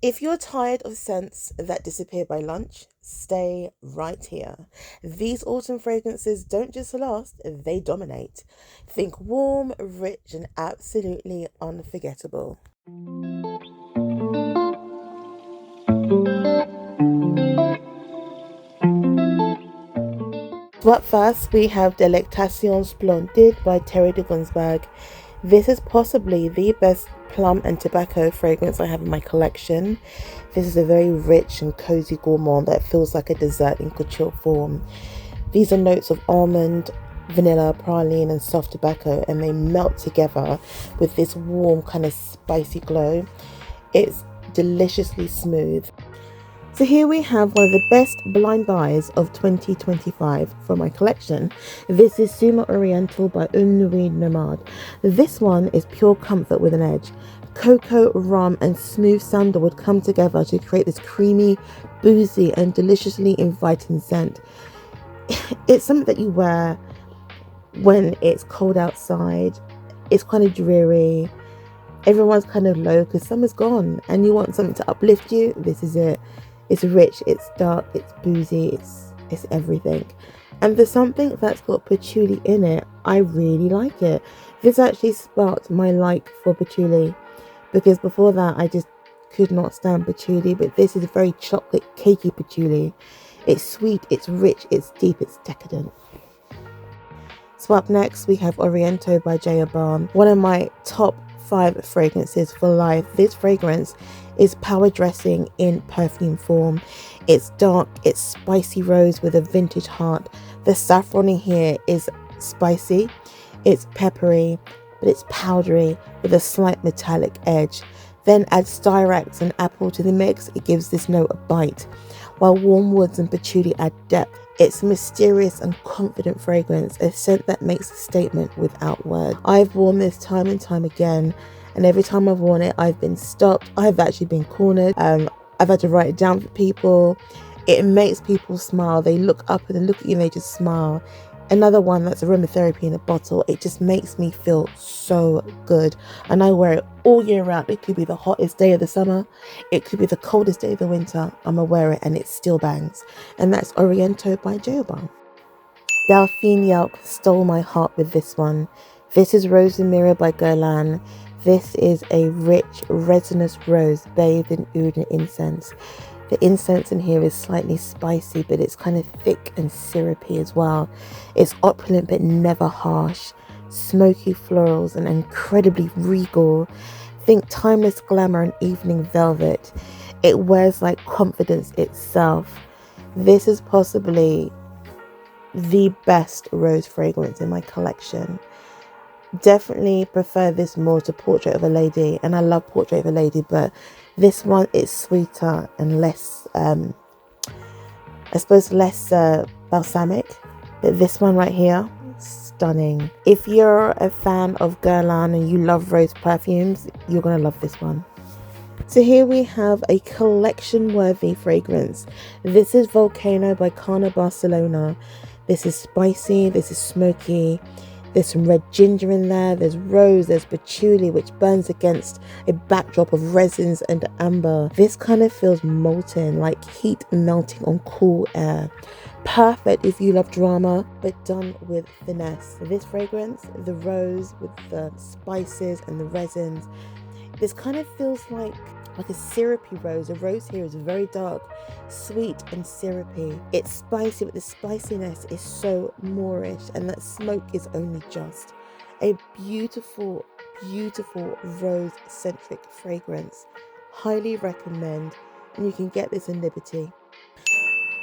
If you're tired of scents that disappear by lunch, stay right here. These autumn fragrances don't just last, they dominate. Think warm, rich, and absolutely unforgettable. So up first, we have Delectation Splendide by Terry de Gunzberg. This is possibly the best plum and tobacco fragrance I have in my collection. This is a very rich and cozy gourmand that feels like a dessert in couture form. These are notes of almond, vanilla, praline, and soft tobacco, and they melt together with this warm kind of spicy glow. It's deliciously smooth. So here we have one of the best blind buys of 2025 for my collection. This is Suma Oriental by Nuit Nomad. This one is pure comfort with an edge. Cocoa, rum, and smooth sandalwood come together to create this creamy, boozy, and deliciously inviting scent. It's something that you wear when it's cold outside. It's kind of dreary. Everyone's kind of low because summer's gone and you want something to uplift you. This is it. It's rich, it's dark, it's boozy, it's everything. And there's something that's got patchouli in it. I really like it. This actually sparked my like for patchouli, because before that I just could not stand patchouli, but this is a very chocolate cakey patchouli. It's sweet, it's rich, it's deep, it's decadent. So up next we have Oriento by Jeroboam, one of my top 5 fragrances for life. This fragrance is power dressing in perfume form. It's dark, it's spicy rose with a vintage heart. The saffron in here is spicy, it's peppery, but it's powdery with a slight metallic edge. Then add styrax and apple to the mix, it gives this note a bite, while warm woods and patchouli add depth. It's a mysterious and confident fragrance, a scent that makes a statement without words. I've worn this time and time again, and every time I've worn it, I've been stopped. I've actually been cornered. I've had to write it down for people. It makes people smile. They look up and they look at you and they just smile. Another one that's aromatherapy in a bottle. It just makes me feel so good. And I wear it all year round. It could be the hottest day of the summer. It could be the coldest day of the winter. I'm going to wear it and it still bangs. And that's Oriento by Jeroboam. Delphine Yelp stole my heart with this one. This is Rose Amira by Guerlain. This is a rich, resinous rose bathed in oud and incense. The incense in here is slightly spicy, but it's kind of thick and syrupy as well. It's opulent but never harsh. Smoky florals and incredibly regal. Think timeless glamour and evening velvet. It wears like confidence itself. This is possibly the best rose fragrance in my collection. Definitely prefer this more to Portrait of a Lady, and I love Portrait of a Lady, but this one is sweeter and less less balsamic. But this one right here, stunning. If you're a fan of Guerlain and you love rose perfumes, you're gonna love this one. So here we have a collection worthy fragrance. This is Volcano by Carner, Barcelona. This is spicy, this is smoky. There's some red ginger in there, there's rose, there's patchouli, which burns against a backdrop of resins and amber. This kind of feels molten, like heat melting on cool air. Perfect if you love drama, but done with finesse. This fragrance, the rose with the spices and the resins, this kind of feels like a syrupy rose. The rose here is very dark, sweet and syrupy. It's spicy, but the spiciness is so Moorish, and that smoke is only just. A beautiful, beautiful rose-centric fragrance. Highly recommend, and you can get this in Liberty.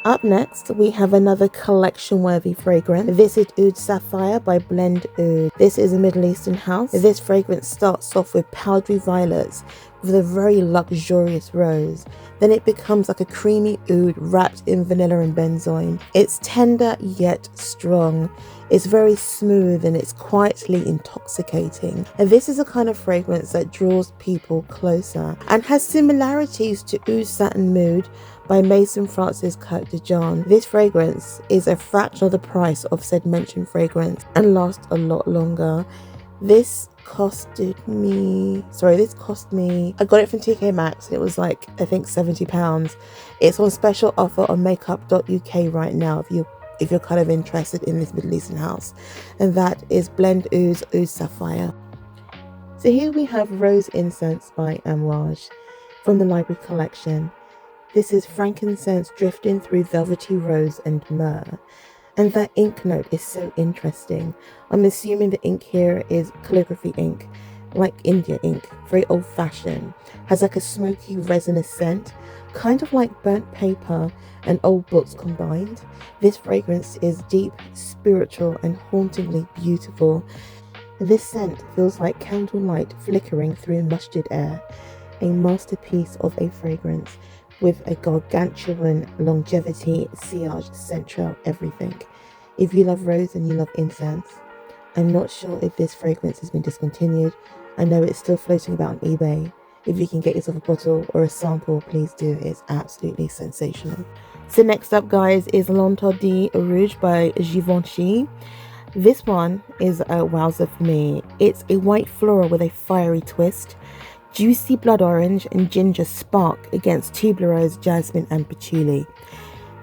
Up next, we have another collection-worthy fragrance. This is Oud Sapphire by Blend Oud. This is a Middle Eastern house. This fragrance starts off with powdery violets with a very luxurious rose. Then it becomes like a creamy oud wrapped in vanilla and benzoin. It's tender yet strong. It's very smooth and it's quietly intoxicating. And this is a kind of fragrance that draws people closer and has similarities to Oud Satin Mood by Maison Francis Kirk de John. This fragrance is a fraction of the price of said mentioned fragrance and lasts a lot longer. This cost me, I got it from TK Maxx. It was like, I think £70. It's on special offer on makeup.uk right now if you're kind of interested in this Middle Eastern house. And that is Blend Oud's Oud Sapphire. So here we have Rose Incense by Amouage from the library collection. This is frankincense drifting through velvety rose and myrrh. And that ink note is so interesting. I'm assuming the ink here is calligraphy ink, like India ink, very old fashioned. Has like a smoky resinous scent, kind of like burnt paper and old books combined. This fragrance is deep, spiritual and hauntingly beautiful. This scent feels like candlelight flickering through musted air. A masterpiece of a fragrance with a gargantuan longevity, sillage, central, everything. If you love rose and you love incense, I'm not sure if this fragrance has been discontinued. I know it's still floating about on eBay. If you can get yourself a bottle or a sample, please do. It's absolutely sensational. So next up, guys, is L'Interdit Rouge by Givenchy. This one is a wowzer for me. It's a white floral with a fiery twist. Juicy blood orange and ginger spark against tuberose, jasmine and patchouli.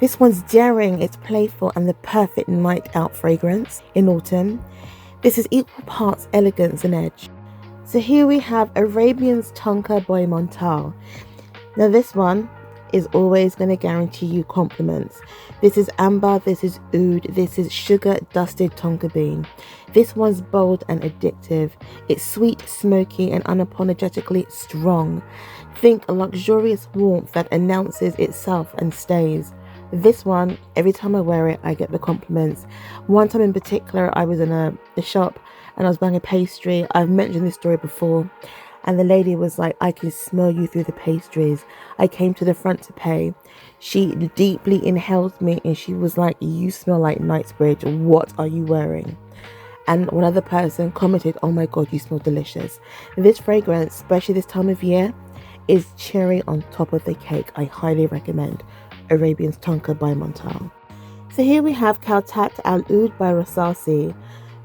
This one's daring, it's playful and the perfect night out fragrance in autumn. This is equal parts elegance and edge. So here we have Arabians Tonka by Montale. Now this one is always going to guarantee you compliments. This is amber, this is oud, this is sugar dusted tonka bean. This one's bold and addictive. It's sweet, smoky and unapologetically strong. Think a luxurious warmth that announces itself and stays. This one, every time I wear it, I get the compliments. One time in particular, I was in a shop and I was buying a pastry. I've mentioned this story before. And the lady was like, I can smell you through the pastries. I came to the front to pay. She deeply inhaled me and she was like, you smell like Knightsbridge. What are you wearing? And one other person commented, oh my God, you smell delicious. This fragrance, especially this time of year, is cherry on top of the cake. I highly recommend Arabians Tonka by Montale. So here we have Khaltat Oud by Rasasi.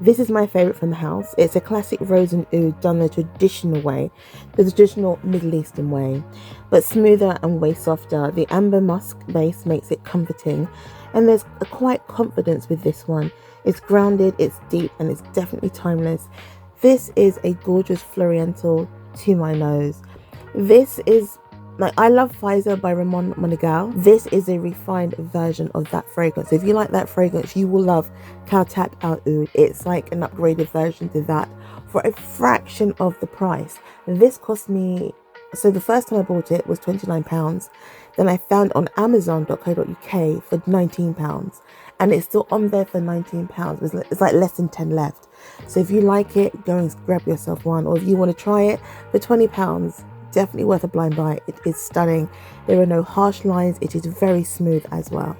This is my favourite from the house. It's a classic rose and oud done the traditional way, the traditional Middle Eastern way, but smoother and way softer. The amber musk base makes it comforting, and there's a quiet confidence with this one. It's grounded, it's deep, and it's definitely timeless. This is a gorgeous Oriental to my nose. This is like, I love Pfizer by Ramon Monegal. This is a refined version of that fragrance. If you like that fragrance, you will love Khaltat Oud. It's like an upgraded version to that for a fraction of the price. This cost me, so the first time I bought it was £29. Then I found on Amazon.co.uk for £19. And it's still on there for £19. It's like less than 10 left. So if you like it, go and grab yourself one. Or if you want to try it for £20, definitely worth a blind buy. It is stunning. There are no harsh lines. It is very smooth as well.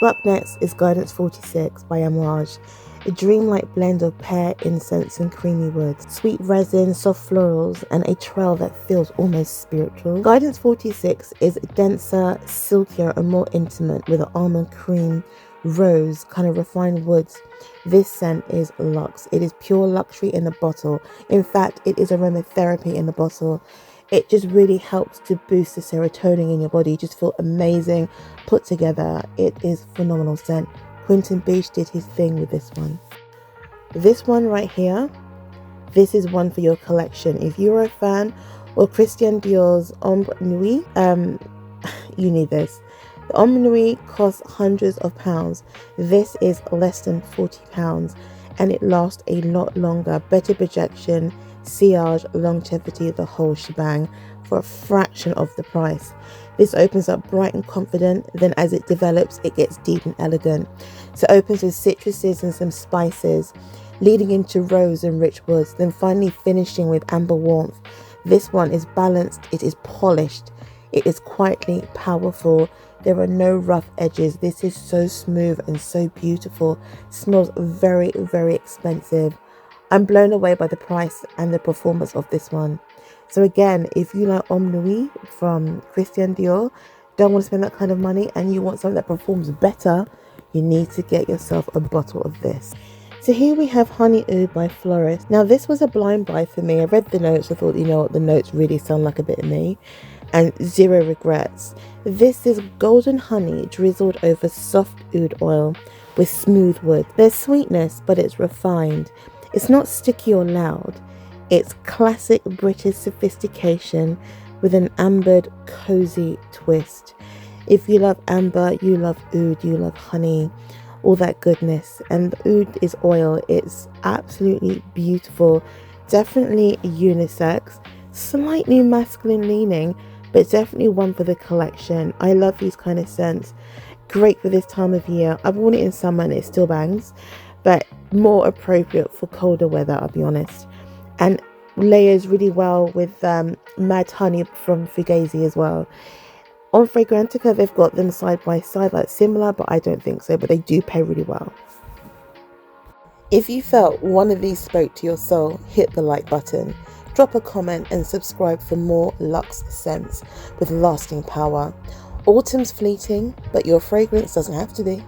So up next is Guidence 46 by Amouage. A dreamlike blend of pear, incense and creamy woods, sweet resin, soft florals and a trail that feels almost spiritual. Guidence 46 is denser, silkier and more intimate with an almond cream, rose, kind of refined woods. This scent is luxe. It is pure luxury in a bottle. In fact, it is aromatherapy in a bottle. It just really helps to boost the serotonin in your body. You just feel amazing, put together. It is phenomenal scent. Quentin Beach did his thing with this one. This one right here, this is one for your collection. If you're a fan of Christian Dior's Ombre Nuit, you need this. The Ombre Nuit costs hundreds of pounds. This is less than £40 and it lasts a lot longer. Better projection, sillage, longevity, the whole shebang for a fraction of the price. This opens up bright and confident, then as it develops it gets deep and elegant. So it opens with citruses and some spices, leading into rose and rich woods, then finally finishing with amber warmth. This one is balanced, it is polished, it is quietly powerful. There are no rough edges. This is so smooth and so beautiful. Smells very, very expensive. I'm blown away by the price and the performance of this one. So again, if you like Ombre Nuit from Christian Dior, don't want to spend that kind of money and you want something that performs better, you need to get yourself a bottle of this. So here we have Honey Oud by Floris. Now this was a blind buy for me. I read the notes, I thought, you know what, the notes really sound like a bit of me, and zero regrets. This is golden honey drizzled over soft oud oil with smooth wood. There's sweetness, but it's refined. It's not sticky or loud. It's classic British sophistication with an ambered, cozy twist. If you love amber, you love oud, you love honey, all that goodness. And oud is oil. It's absolutely beautiful. Definitely unisex, slightly masculine leaning, but definitely one for the collection. I love these kind of scents. Great for this time of year. I've worn it in summer and it still bangs, but more appropriate for colder weather, I'll be honest. And layers really well with Mad Honey from Fugazi as well. On Fragrantica, they've got them side by side, like similar, but I don't think so, but they do pair really well. If you felt one of these spoke to your soul, hit the like button, drop a comment and subscribe for more luxe scents with lasting power. Autumn's fleeting, but your fragrance doesn't have to be.